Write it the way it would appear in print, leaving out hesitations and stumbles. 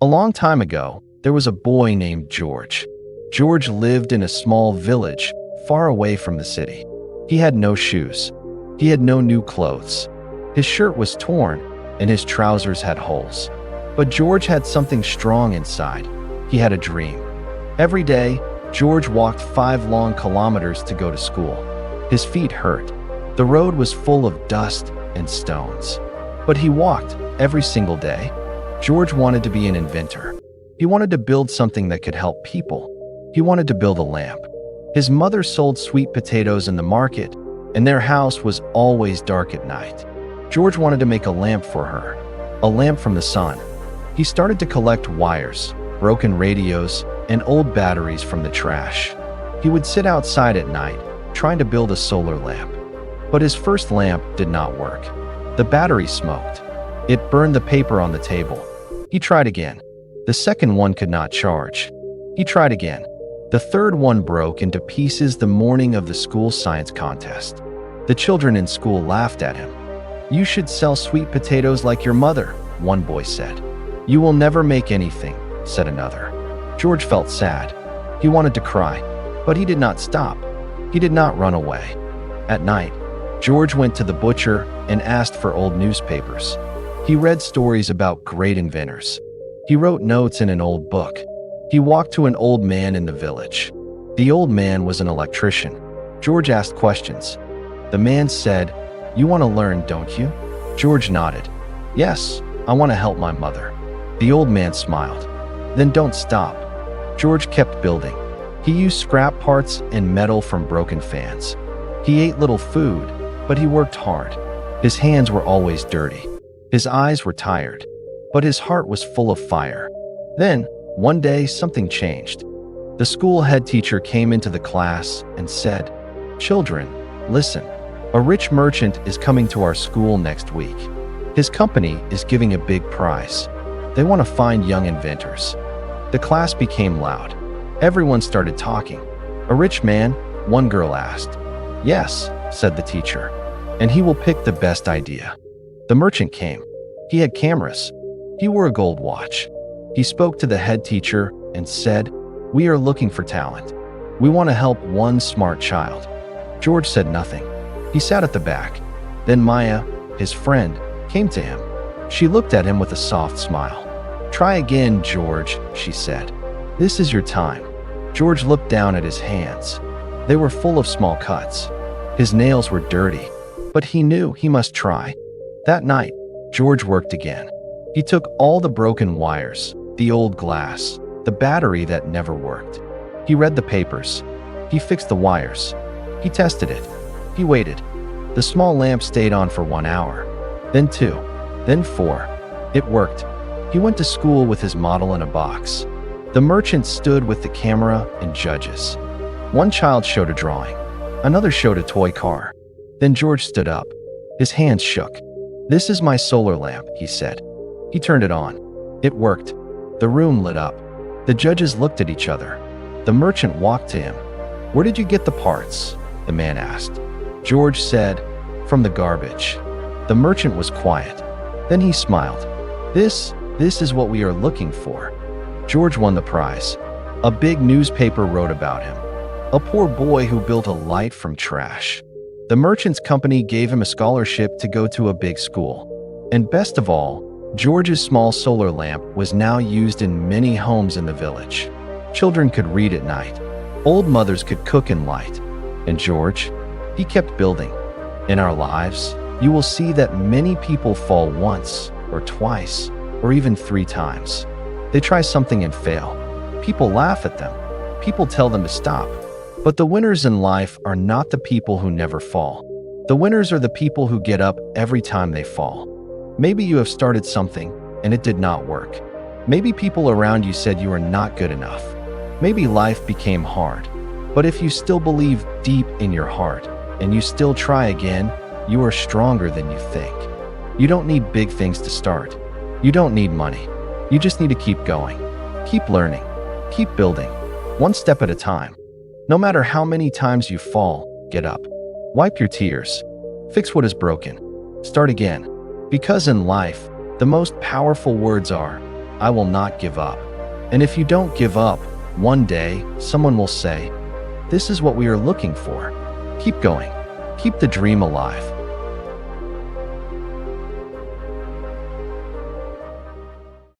A long time ago, there was a boy named George. George lived in a small village far away from the city. He had no shoes. He had no new clothes. His shirt was torn and his trousers had holes. But George had something strong inside. He had a dream. Every day, George walked 5 long kilometers to go to school. His feet hurt. The road was full of dust and stones. But he walked every single day. George wanted to be an inventor. He wanted to build something that could help people. He wanted to build a lamp. His mother sold sweet potatoes in the market, and their house was always dark at night. George wanted to make a lamp for her, a lamp from the sun. He started to collect wires, broken radios, and old batteries from the trash. He would sit outside at night, trying to build a solar lamp. But his first lamp did not work. The battery smoked. It burned the paper on the table. He tried again. The second one could not charge. He tried again. The third one broke into pieces the morning of the school science contest. The children in school laughed at him. "You should sell sweet potatoes like your mother," one boy said. "You will never make anything," said another. George felt sad. He wanted to cry, but he did not stop. He did not run away. At night, George went to the butcher and asked for old newspapers. He read stories about great inventors. He wrote notes in an old book. He walked to an old man in the village. The old man was an electrician. George asked questions. The man said, "You want to learn, don't you?" George nodded. "Yes, I want to help my mother." The old man smiled. "Then don't stop." George kept building. He used scrap parts and metal from broken fans. He ate little food, but he worked hard. His hands were always dirty. His eyes were tired, but his heart was full of fire. Then, one day, something changed. The school head teacher came into the class and said, "Children, listen. A rich merchant is coming to our school next week. His company is giving a big prize. They want to find young inventors." The class became loud. Everyone started talking. "A rich man?" one girl asked. "Yes," said the teacher, "and he will pick the best idea." The merchant came. He had cameras. He wore a gold watch. He spoke to the head teacher and said, "We are looking for talent. We want to help one smart child." George said nothing. He sat at the back. Then Maya, his friend, came to him. She looked at him with a soft smile. "Try again, George," she said. "This is your time." George looked down at his hands. They were full of small cuts. His nails were dirty, but he knew he must try. That night, George worked again. He took all the broken wires, the old glass, the battery that never worked. He read the papers. He fixed the wires. He tested it. He waited. The small lamp stayed on for 1 hour, then 2, then 4. It worked. He went to school with his model in a box. The merchant stood with the camera and judges. One child showed a drawing. Another showed a toy car. Then George stood up. His hands shook. "This is my solar lamp," he said. He turned it on. It worked. The room lit up. The judges looked at each other. The merchant walked to him. "Where did you get the parts?" the man asked. George said, "From the garbage." The merchant was quiet. Then he smiled. This is what we are looking for." George won the prize. A big newspaper wrote about him. A poor boy who built a light from trash. The merchant's company gave him a scholarship to go to a big school. And best of all, George's small solar lamp was now used in many homes in the village. Children could read at night. Old mothers could cook in light. And George, he kept building. In our lives, you will see that many people fall once or twice or even 3 times. They try something and fail. People laugh at them. People tell them to stop. But the winners in life are not the people who never fall. The winners are the people who get up every time they fall. Maybe you have started something and it did not work. Maybe people around you said you are not good enough. Maybe life became hard. But if you still believe deep in your heart and you still try again, you are stronger than you think. You don't need big things to start. You don't need money. You just need to keep going. Keep learning. Keep building. One step at a time. No matter how many times you fall, get up. Wipe your tears. Fix what is broken. Start again. Because in life, the most powerful words are, I will not give up. And if you don't give up, one day, someone will say, this is what we are looking for. Keep going. Keep the dream alive.